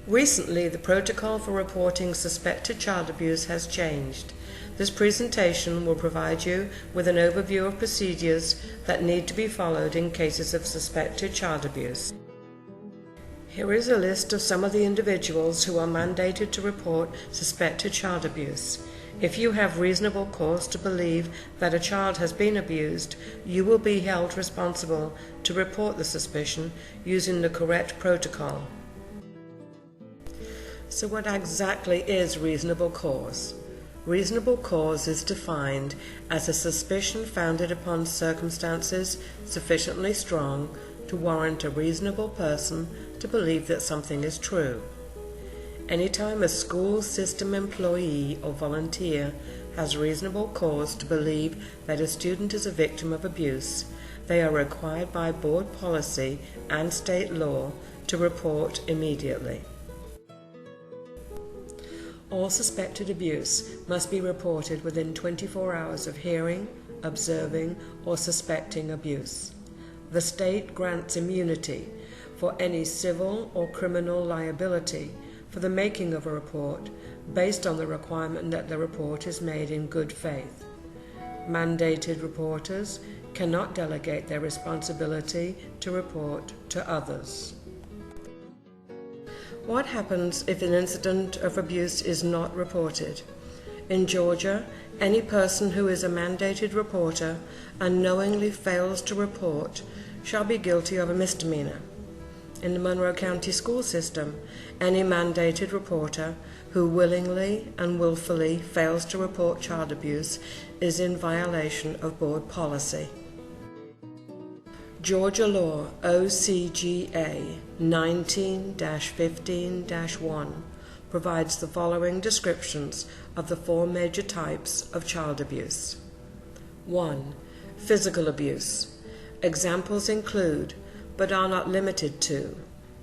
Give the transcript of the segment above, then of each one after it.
Recently, the protocol for reporting suspected child abuse has changed. This presentation will provide you with an overview of procedures that need to be followed in cases of suspected child abuse. Here is a list of some of the individuals who are mandated to report suspected child abuse. If you have reasonable cause to believe that a child has been abused, you will be held responsible to report the suspicion using the correct protocol. So what exactly is reasonable cause? Reasonable cause is defined as a suspicion founded upon circumstances sufficiently strong to warrant a reasonable person to believe that something is true. Anytime a school system employee or volunteer has reasonable cause to believe that a student is a victim of abuse, they are required by board policy and state law to report immediately. All suspected abuse must be reported within 24 hours of hearing, observing, or suspecting abuse. The state grants immunity for any civil or criminal liability for the making of a report based on the requirement that the report is made in good faith. Mandated reporters cannot delegate their responsibility to report to others. What happens if an incident of abuse is not reported? In Georgia, any person who is a mandated reporter and knowingly fails to report shall be guilty of a misdemeanor. In the Monroe County school system, any mandated reporter who willingly and willfully fails to report child abuse is in violation of board policy. Georgia Law OCGA 19-15-1 provides the following descriptions of the four major types of child abuse. 1. Physical abuse. Examples include, but are not limited to,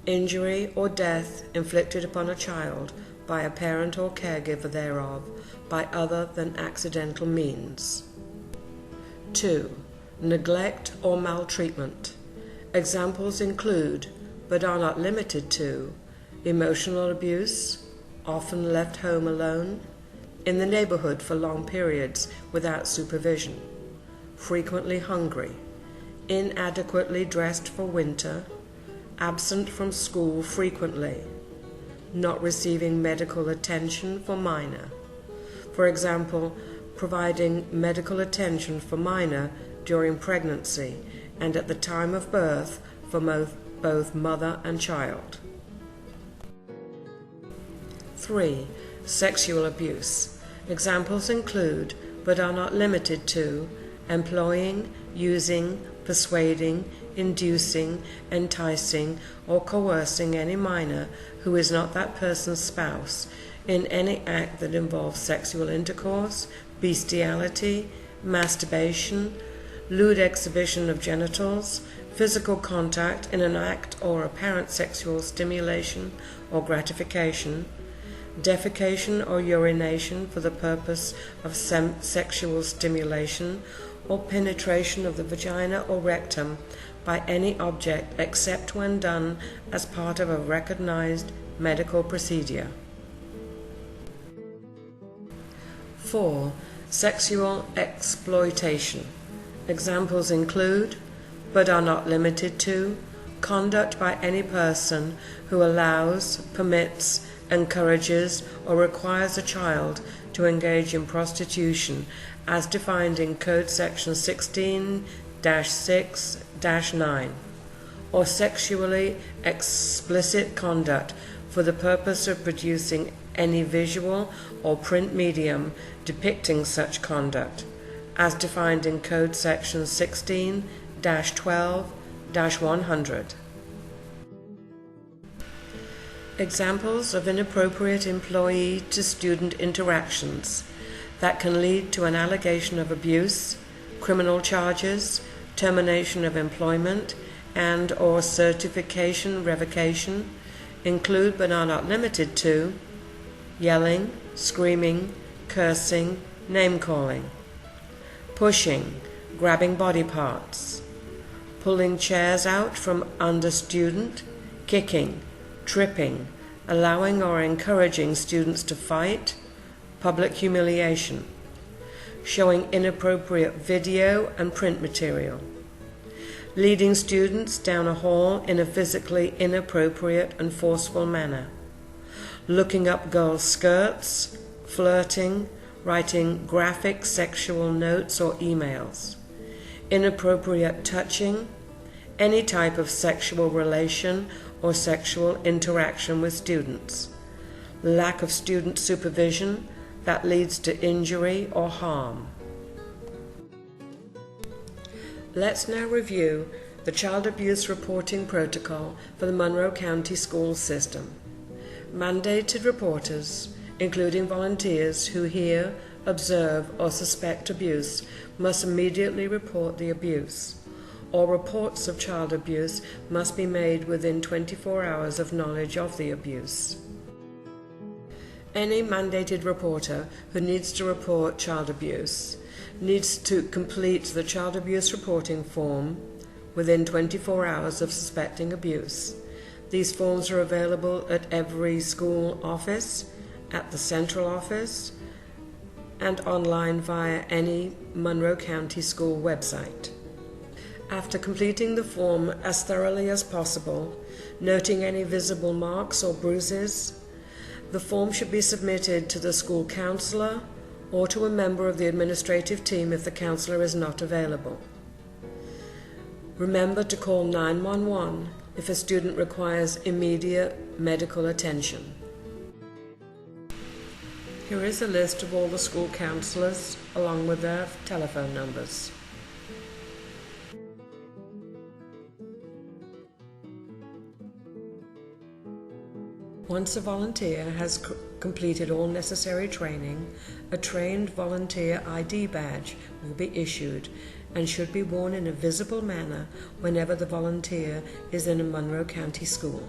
injury or death inflicted upon a child by a parent or caregiver thereof by other than accidental means. 2. Neglect or maltreatment. Examples include, but are not limited to, emotional abuse, often left home alone, in the neighborhood for long periods without supervision, frequently hungry, inadequately dressed for winter, absent from school frequently, not receiving medical attention for minor. For example, providing medical attention for minor during pregnancy and at the time of birth for both mother and child. 3. Sexual abuse. Examples include, but are not limited to, employing, using, persuading, inducing, enticing, or coercing any minor who is not that person's spouse in any act that involves sexual intercourse, bestiality, masturbation, lewd exhibition of genitals, physical contact in an act or apparent sexual stimulation or gratification, defecation or urination for the purpose of sexual stimulation, or penetration of the vagina or rectum by any object except when done as part of a recognized medical procedure. 4. Sexual exploitation. Examples include, but are not limited to, conduct by any person who allows, permits, encourages, or requires a child to engage in prostitution as defined in Code Section 16-6-9, or sexually explicit conduct for the purpose of producing any visual or print medium depicting such conduct, as defined in Code Section 16-12-100. Examples of inappropriate employee-to-student interactions that can lead to an allegation of abuse, criminal charges, termination of employment, and or certification revocation include but are not limited to yelling, screaming, cursing, name-calling, pushing, grabbing body parts, pulling chairs out from under student, kicking, tripping, allowing or encouraging students to fight, public humiliation, showing inappropriate video and print material, leading students down a hall in a physically inappropriate and forceful manner, looking up girls' skirts, flirting, writing graphic sexual notes or emails, inappropriate touching, any type of sexual relation or sexual interaction with students, lack of student supervision that leads to injury or harm. Let's now review the Child Abuse Reporting Protocol for the Monroe County School System. Mandated reporters, including volunteers who hear, observe, or suspect abuse, must immediately report the abuse. All reports of child abuse must be made within 24 hours of knowledge of the abuse. Any mandated reporter who needs to report child abuse needs to complete the child abuse reporting form within 24 hours of suspecting abuse. These forms are available at every school office, at the central office, and online via any Monroe County School website. After completing the form as thoroughly as possible, noting any visible marks or bruises, the form should be submitted to the school counselor or to a member of the administrative team if the counselor is not available. Remember to call 911 if a student requires immediate medical attention. Here is a list of all the school counselors along with their telephone numbers. Once a volunteer has completed all necessary training, a trained volunteer ID badge will be issued and should be worn in a visible manner whenever the volunteer is in a Monroe County school.